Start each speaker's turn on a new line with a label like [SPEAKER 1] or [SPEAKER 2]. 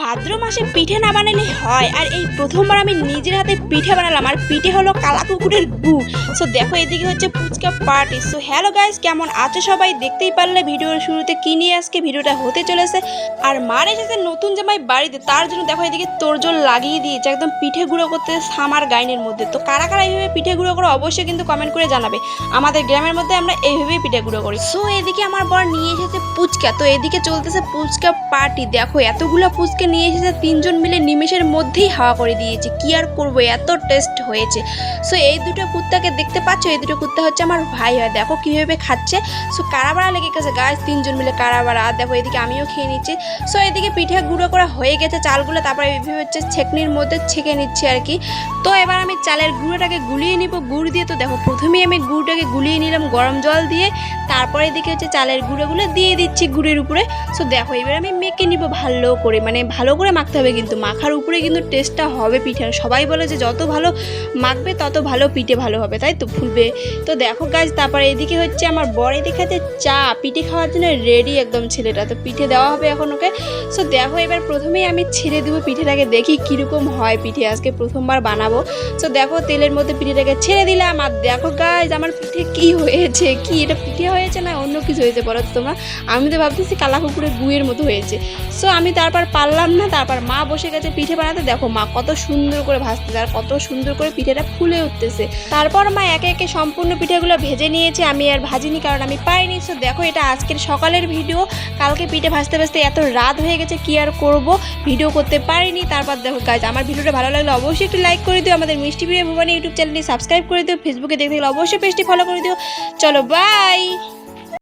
[SPEAKER 1] ভাদ্র মাসে পিঠে না বানালে হয়। আর এই প্রথমবার আমি নিজের হাতে পিঠে বানালাম, আর পিঠে হলো কালা কুকুরের গু। সো দেখো এদিকে হচ্ছে fuchka party. So hello guys, কেমন আছো সবাই? দেখতেই পারলে ভিডিওর শুরুতে কি নিয়ে আজকে ভিডিওটা হতে চলেছে। আর মার এসেছে নতুন জামাই বাড়িতে, তার জন্য দেখো এদিকে তোড়জোড় লাগিয়ে দিয়েছে একদম পিঠে গুঁড়ো করতে সামার গাইনের মধ্যে। তো কারা কারা এইভাবে পিঠে গুঁড়ো করো অবশ্যই কিন্তু কমেন্ট করে জানাবে। আমাদের গ্রামের মধ্যে আমরা এইভাবেই পিঠে গুঁড়ো করি। সো এদিকে আমার বর নিয়ে এসেছে ফুচকা, তো এদিকে চলতেছে ফুচকা পার্টি। দেখো এতগুলো ফুচকা নিয়ে এসেছে, তিনজন মিলে নিমেষের মধ্যেই হাওয়া করে দিয়েছে। কি আর করবো, এত টেস্ট হয়েছে। সো এই দুটো কুত্তাকে দেখতে পাচ্ছ, এই দুটো কুত্তা হচ্ছে আমার ভাই হয়। দেখো কীভাবে খাচ্ছে। সো কারাবাড়া লেগে গেছে গাছ, তিনজন মিলে কারাবাড়া। আর দেখো এদিকে আমিও খেয়ে নিচ্ছি। সো এদিকে পিঠে গুঁড়ো করা হয়ে গেছে চালগুলো, তারপরে এইভাবে হচ্ছে ছেঁকনির মধ্যে ছেঁকে নিচ্ছি আর কি। তো এবার আমি চালের গুঁড়োটাকে গুলিয়ে নিব গুড় দিয়ে। তো দেখো প্রথমেই আমি গুড়টাকে গুলিয়ে নিলাম গরম জল দিয়ে, তারপরে এদিকে হচ্ছে চালের গুঁড়োগুলো দিয়ে দিচ্ছি গুড়ের উপরে। সো দেখো এবার আমি মেখে নিব ভালো করে, মানে ভালো করে মাখতে হবে, কিন্তু মাখার উপরে কিন্তু টেস্টটা হবে পিঠে। সবাই বলে যে যত ভালো মাখবে তত ভালো পিঠে ভালো হবে, তাই তো ফুলবে। তো দেখো গাছ, তারপরে এদিকে হচ্ছে আমার বর এদিকে হচ্ছে চা পিঠে খাওয়ার জন্য রেডি একদম ছেলেটা। তো পিঠে দেওয়া হবে এখন ওকে। সো দেখো এবার প্রথমেই আমি ছেড়ে দেবো পিঠেটাকে, দেখি কীরকম হয় পিঠে, আজকে প্রথমবার বানাবো। সো দেখো তেলের মধ্যে পিঠেটাকে ছেড়ে দিলাম। আর দেখো গাছ আমার পিঠে কি হয়েছে, কি এটা পিঠে হয়েছে না অন্য কিছু হয়েছে বলো তো তোমরা? আমি তো ভাবতেছি কালা কুকুরের গুয়ের মতো হয়েছে। সো আমি তারপর পারলাম না, তারপর মা বসে গেছে পিঠে বানাতে। দেখো মা কত সুন্দর করে ভাজতেছে আর কত সুন্দর করে পিঠেটা ফুলে উঠতেছে। তারপর মা একে একে সম্পূর্ণ পিঠেগুলো ভেজে নিয়েছে, আমি আর ভাজিনি কারণ আমি পাইনি। সো দেখো এটা আজকের সকালের ভিডিও। কালকে পিঠে ভাজতে ভাজতে এত রাত হয়ে গেছে, কি আর করব, ভিডিও করতে পারিনি। তারপর দেখো গাইজ, আমার ভিডিওটা ভালো লাগলে অবশ্যই একটু লাইক করে দিও, আমাদের মিষ্টি প্রিয়া ভুবনী ইউটিউব চ্যানেলটি সাবস্ক্রাইব করে দিও, ফেসবুকে দেখতে গেলে অবশ্যই পেজটি ফলো করে দিও। চলো বাই।